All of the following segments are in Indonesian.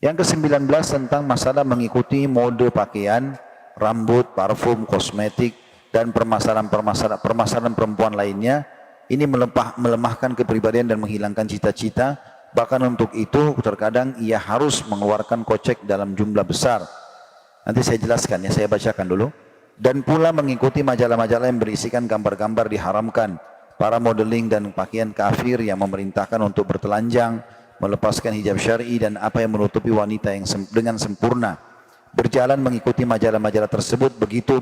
Yang ke-19 tentang masalah mengikuti mode pakaian, rambut, parfum, kosmetik, dan permasalahan perempuan lainnya. Ini melemahkan kepribadian dan menghilangkan cita-cita. Bahkan untuk itu terkadang ia harus mengeluarkan kocek dalam jumlah besar. Nanti saya jelaskan ya, saya bacakan dulu. Dan pula mengikuti majalah-majalah yang berisikan gambar-gambar diharamkan. Para modeling dan pakaian kafir yang memerintahkan untuk bertelanjang, melepaskan hijab syar'i dan apa yang menutupi wanita yang dengan sempurna. Berjalan mengikuti majalah-majalah tersebut berikut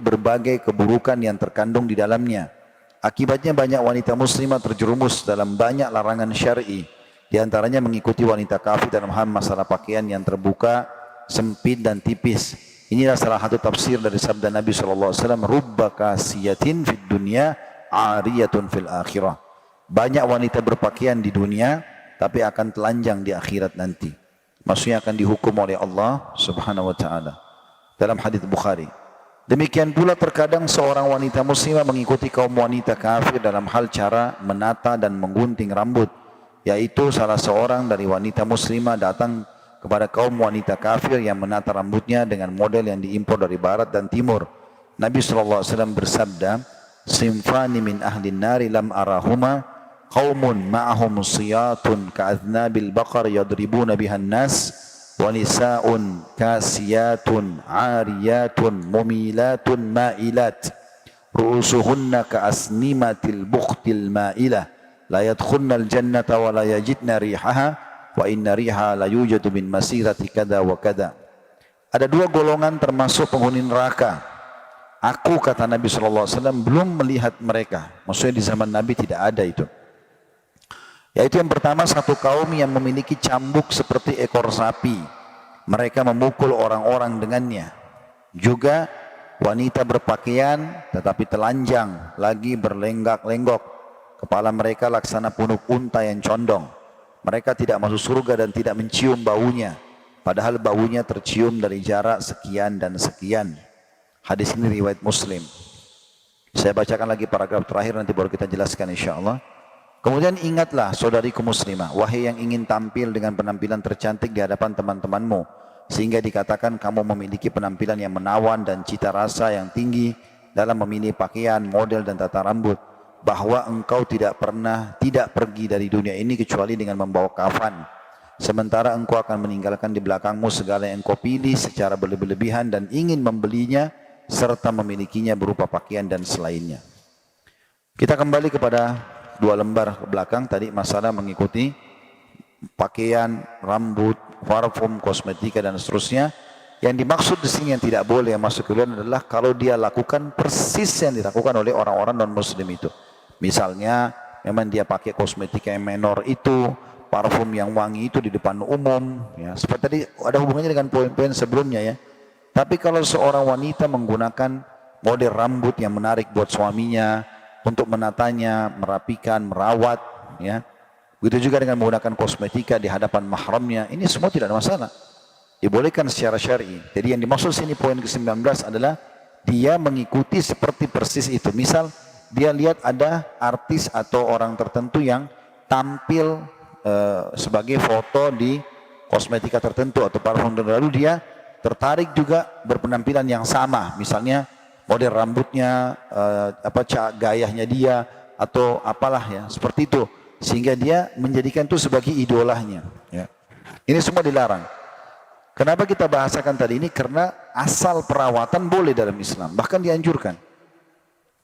berbagai keburukan yang terkandung di dalamnya. Akibatnya banyak wanita muslimah terjerumus dalam banyak larangan syar'i. Di antaranya mengikuti wanita kafir dalam hal masalah pakaian yang terbuka, sempit dan tipis. Inilah salah satu tafsir dari sabda Nabi SAW, rubba kasiyatin fid dunya, ariyatun fil akhirah. Banyak wanita berpakaian di dunia, tapi akan telanjang di akhirat nanti. Maksudnya akan dihukum oleh Allah Subhanahu wa ta'ala. Dalam hadis Bukhari. Demikian pula terkadang seorang wanita muslimah mengikuti kaum wanita kafir dalam hal cara menata dan menggunting rambut. Yaitu salah seorang dari wanita muslimah datang kepada kaum wanita kafir yang menata rambutnya dengan model yang diimpor dari barat dan timur. Nabi SAW bersabda, "Sinfani min ahli nari lam arahuma, qaumun ma'ahum siyatun ka'adnabil baqar yadribuna bihan nas, wa nisa'un kasiyatun ariyatun mumilatun ma'ilat, ru'usuhunna ka'asnimatil bukhtil ma'ilah, la yadkhulna al-jannata wa la yajidna rihaha, wa inna riha la yujadu min masirati kada wa kada." Ada dua golongan termasuk penghuni neraka. Aku, kata Nabi SAW, belum melihat mereka. Maksudnya di zaman Nabi tidak ada itu. Yaitu yang pertama, satu kaum yang memiliki cambuk seperti ekor sapi. Mereka memukul orang-orang dengannya. Juga wanita berpakaian tetapi telanjang, lagi berlenggak-lenggok. Kepala mereka laksana punuk unta yang condong. Mereka tidak masuk surga dan tidak mencium baunya. Padahal baunya tercium dari jarak sekian dan sekian. Hadis ini riwayat Muslim. Saya bacakan lagi paragraf terakhir, nanti baru kita jelaskan insyaAllah. Kemudian ingatlah saudariku muslimah, wahai yang ingin tampil dengan penampilan tercantik di hadapan teman-temanmu. Sehingga dikatakan kamu memiliki penampilan yang menawan dan cita rasa yang tinggi dalam memilih pakaian, model dan tata rambut. Bahwa engkau tidak pergi dari dunia ini kecuali dengan membawa kafan. Sementara engkau akan meninggalkan di belakangmu segala yang engkau pilih secara berlebihan dan ingin membelinya serta memilikinya berupa pakaian dan selainnya. Kita kembali kepada 2 lembar ke belakang tadi, masalah mengikuti pakaian, rambut, parfum, kosmetika dan seterusnya. Yang dimaksud di sini yang tidak boleh yang masuk ke dalam adalah kalau dia lakukan persis yang dilakukan oleh orang-orang non-muslim itu. Misalnya memang dia pakai kosmetika yang menor itu, parfum yang wangi itu di depan umum, ya. Seperti tadi ada hubungannya dengan poin-poin sebelumnya ya. Tapi kalau seorang wanita menggunakan model rambut yang menarik buat suaminya untuk menatanya, merapikan, merawat, ya. Begitu juga dengan menggunakan kosmetika di hadapan mahramnya, ini semua tidak ada masalah. Dibolehkan secara syar'i. Jadi yang dimaksud sini poin ke-19 adalah dia mengikuti seperti persis itu. Misal dia lihat ada artis atau orang tertentu yang tampil sebagai foto di kosmetika tertentu atau parfum tertentu, lalu dia tertarik juga berpenampilan yang sama, misalnya model rambutnya, gayanya dia atau apalah ya, seperti itu, sehingga dia menjadikan itu sebagai idolanya. Ya. Ini semua dilarang. Kenapa kita bahasakan tadi ini? Karena asal perawatan boleh dalam Islam, bahkan dianjurkan.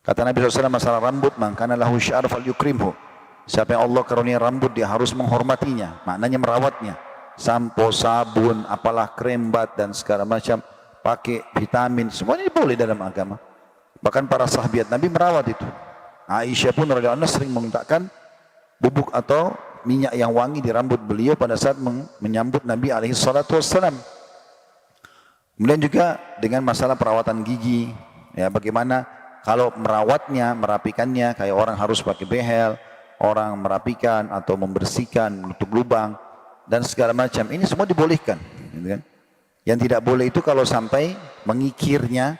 Kata Nabi SAW masalah rambut, man kana lahu sya'ar falyukrimhu. Siapa yang Allah karunia rambut, dia harus menghormatinya, maknanya merawatnya. Sampo, sabun, apalah krem bat dan segala macam, pakai vitamin, semuanya boleh dalam agama. Bahkan para sahabat Nabi merawat itu. Aisyah pun radhiyallahu anha sering menggunakan bubuk atau minyak yang wangi di rambut beliau pada saat menyambut Nabi alaihi salatu wassalam. Kemudian juga dengan masalah perawatan gigi, ya, bagaimana kalau merawatnya, merapikannya, kayak orang harus pakai behel, orang merapikan atau membersihkan, menutup lubang dan segala macam. Ini semua dibolehkan, gitu kan? Yang tidak boleh itu kalau sampai mengikirnya,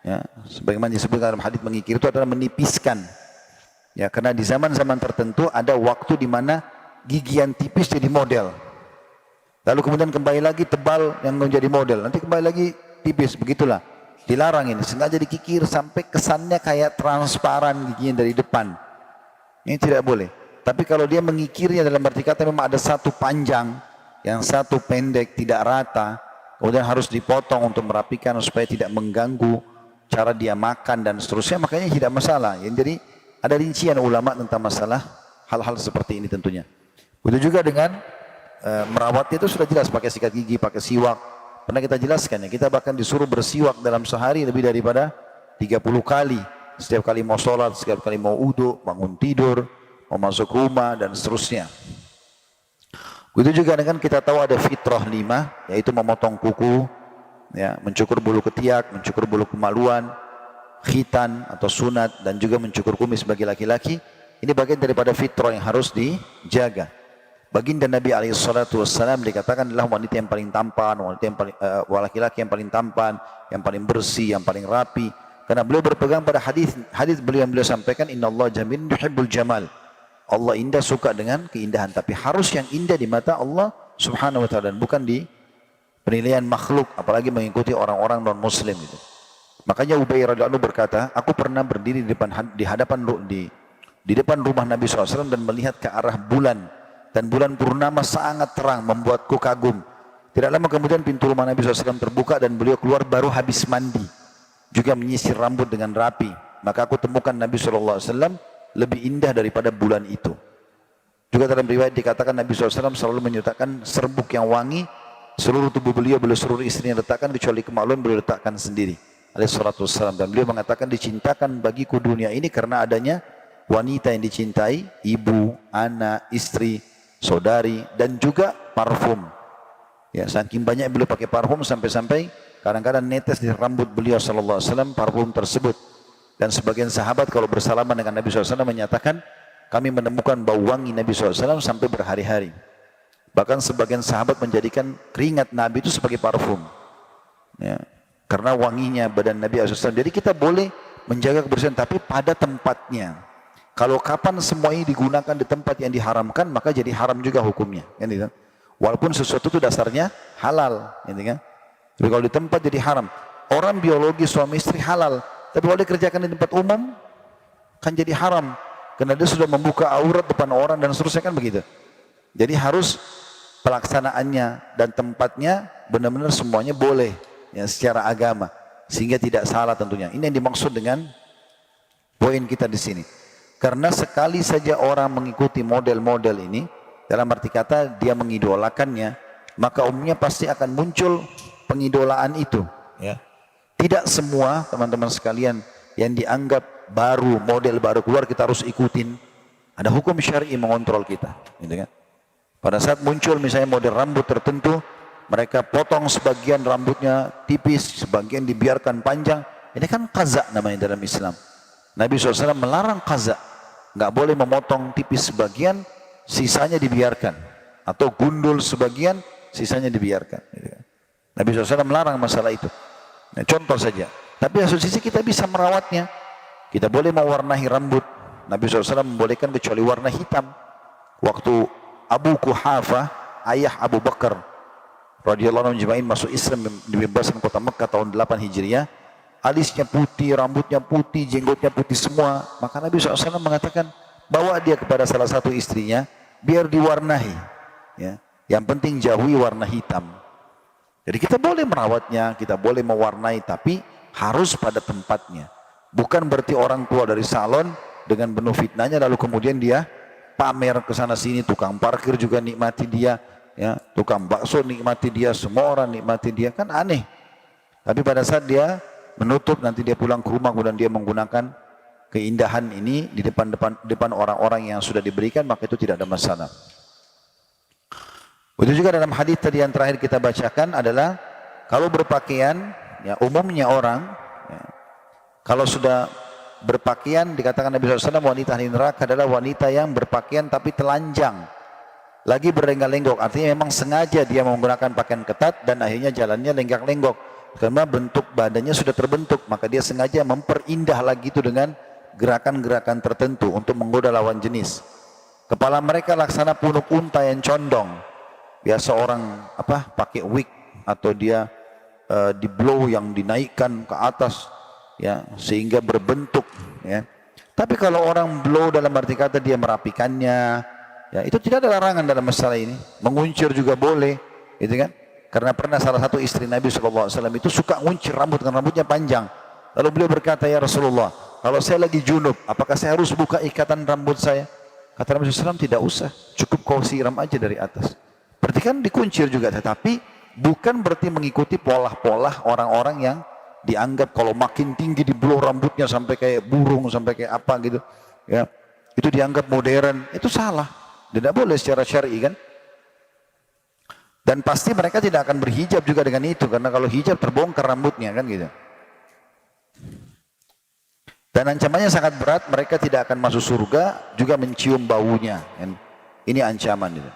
ya, sebagaimana disebutkan dalam hadis, mengikir itu adalah menipiskan. Ya, karena di zaman-zaman tertentu ada waktu di mana gigi yang tipis jadi model. lalu kemudian kembali lagi tebal yang menjadi model, nanti kembali lagi tipis, begitulah. Dilarang ini, sengaja dikikir sampai kesannya kayak transparan giginya dari depan. Ini tidak boleh. Tapi kalau dia mengikirnya dalam arti kata memang ada satu panjang, yang satu pendek, tidak rata, kemudian harus dipotong untuk merapikan supaya tidak mengganggu cara dia makan dan seterusnya, makanya tidak masalah. Jadi ada rincian ulama tentang masalah hal-hal seperti ini tentunya. Begitu juga dengan merawatnya itu sudah jelas, pakai sikat gigi, pakai siwak. Pernah kita jelaskan ya, kita bahkan disuruh bersiwak dalam sehari lebih daripada 30 kali. Setiap kali mau sholat, setiap kali mau uduk, bangun tidur, mau masuk rumah dan seterusnya. Begitu juga dengan kita tahu ada fitrah 5, yaitu memotong kuku, ya, mencukur bulu ketiak, mencukur bulu kemaluan, khitan atau sunat, dan juga mencukur kumis bagi laki-laki. Ini bagian daripada fitrah yang harus dijaga. Baginda Nabi SAW dikatakan adalah wanita yang paling tampan, wanita yang paling, laki-laki yang paling tampan, yang paling bersih, yang paling rapi. Karena beliau berpegang pada hadis beliau yang beliau sampaikan, Inna Allah jamil yuhibbul jamal. Allah indah, suka dengan keindahan, tapi harus yang indah di mata Allah Subhanahu wa taala, dan bukan di penilaian makhluk, apalagi mengikuti orang-orang non muslim itu. Makanya Ubay radhiyallahu anhu berkata, aku pernah berdiri di depan rumah Nabi SAW dan melihat ke arah bulan, dan bulan purnama sangat terang, membuatku kagum. Tidak lama kemudian pintu rumah Nabi SAW terbuka dan beliau keluar baru habis mandi, juga menyisir rambut dengan rapi. Maka aku temukan Nabi SAW lebih indah daripada bulan itu. Juga dalam riwayat dikatakan Nabi SAW selalu menyertakan serbuk yang wangi. Seluruh tubuh beliau seluruh istrinya letakkan, kecuali kemaluan beliau letakkan sendiri. Alaihissalam. Dan beliau mengatakan, dicintakan bagiku dunia ini karena adanya wanita yang dicintai, ibu, anak, istri, saudari, dan juga parfum. Ya, saking banyak beliau pakai parfum sampai-sampai kadang-kadang netes di rambut beliau SAW parfum tersebut. Dan sebagian sahabat kalau bersalaman dengan Nabi SAW menyatakan, kami menemukan bau wangi Nabi SAW sampai berhari-hari. Bahkan sebagian sahabat menjadikan keringat Nabi itu sebagai parfum, ya, karena wanginya badan Nabi SAW. Jadi kita boleh menjaga kebersihan, tapi pada tempatnya. Kalau kapan semua ini digunakan di tempat yang diharamkan, maka jadi haram juga hukumnya. Kan? Walaupun sesuatu itu dasarnya halal. Kan? Tapi kalau di tempat jadi haram. Orang biologi suami istri halal, tapi kalau dikerjakan di tempat umum, kan jadi haram. Karena dia sudah membuka aurat depan orang dan seterusnya, kan begitu. Jadi harus pelaksanaannya dan tempatnya benar-benar semuanya boleh, ya, secara agama, sehingga tidak salah tentunya. Ini yang dimaksud dengan poin kita di sini. Karena sekali saja orang mengikuti model-model ini, dalam arti kata dia mengidolakannya, maka umumnya pasti akan muncul pengidolaan itu. Ya. Tidak semua teman-teman sekalian yang dianggap baru, model baru keluar kita harus ikutin. Ada hukum syar'i mengontrol kita, gitu kan? Pada saat muncul misalnya model rambut tertentu, mereka potong sebagian rambutnya tipis, sebagian dibiarkan panjang. Ini kan qaza namanya dalam Islam. Nabi SAW melarang qaza, nggak boleh memotong tipis sebagian, sisanya dibiarkan, atau gundul sebagian, sisanya dibiarkan. Gitu kan? Nabi SAW melarang masalah itu. Nah, contoh saja. Tapi di satu sisi kita bisa merawatnya. Kita boleh mewarnai rambut. Nabi SAW membolehkan kecuali warna hitam. Waktu Abu Quhafah, ayah Abu Bakar radhiyallahu anhu masuk Islam, dibebaskan kota Mekah tahun 8 Hijriah, alisnya putih, rambutnya putih, jenggotnya putih semua. Maka Nabi SAW mengatakan, bawa dia kepada salah satu istrinya, biar diwarnai. Ya. Yang penting jauhi warna hitam. Jadi kita boleh merawatnya, kita boleh mewarnai, tapi harus pada tempatnya. Bukan berarti orang keluar dari salon dengan penuh fitnahnya, lalu kemudian dia pamer ke sana sini, tukang parkir juga nikmati dia, ya, tukang bakso nikmati dia, semua orang nikmati dia, kan aneh. Tapi pada saat dia menutup, nanti dia pulang ke rumah, kemudian dia menggunakan keindahan ini di depan orang-orang yang sudah diberikan, maka itu tidak ada masalah. Itu juga dalam hadis tadi yang terakhir kita bacakan adalah kalau berpakaian, ya, umumnya orang, ya, kalau sudah berpakaian, dikatakan Nabi SAW wanita ahli neraka adalah wanita yang berpakaian tapi telanjang, lagi berlenggak-lenggok. Artinya memang sengaja dia menggunakan pakaian ketat dan akhirnya jalannya lenggak-lenggok karena bentuk badannya sudah terbentuk, maka dia sengaja memperindah lagi itu dengan gerakan-gerakan tertentu untuk menggoda lawan jenis. Kepala mereka laksana punuk unta yang condong. biasa orang pakai wig atau dia di blow yang dinaikkan ke atas ya sehingga berbentuk ya. Tapi kalau orang blow dalam arti kata dia merapikannya, ya itu tidak ada larangan dalam masalah ini. Menguncir juga boleh, gitu kan? Karena pernah salah satu istri Nabi SAW itu suka nguncir rambut karena rambutnya panjang. Lalu beliau berkata, ya Rasulullah, kalau saya lagi junub, apakah saya harus buka ikatan rambut saya? Kata Nabi SAW, tidak usah, cukup kau siram aja dari atas. Berarti kan dikuncir juga, tetapi bukan berarti mengikuti pola-pola orang-orang yang dianggap kalau makin tinggi di blow rambutnya sampai kayak burung, sampai kayak apa gitu ya, itu dianggap modern. Itu salah, tidak boleh secara syar'i kan. Dan pasti mereka tidak akan berhijab juga dengan itu, karena kalau hijab terbongkar rambutnya kan gitu. Dan ancamannya sangat berat, mereka tidak akan masuk surga, juga mencium baunya kan. Ini ancaman gitu.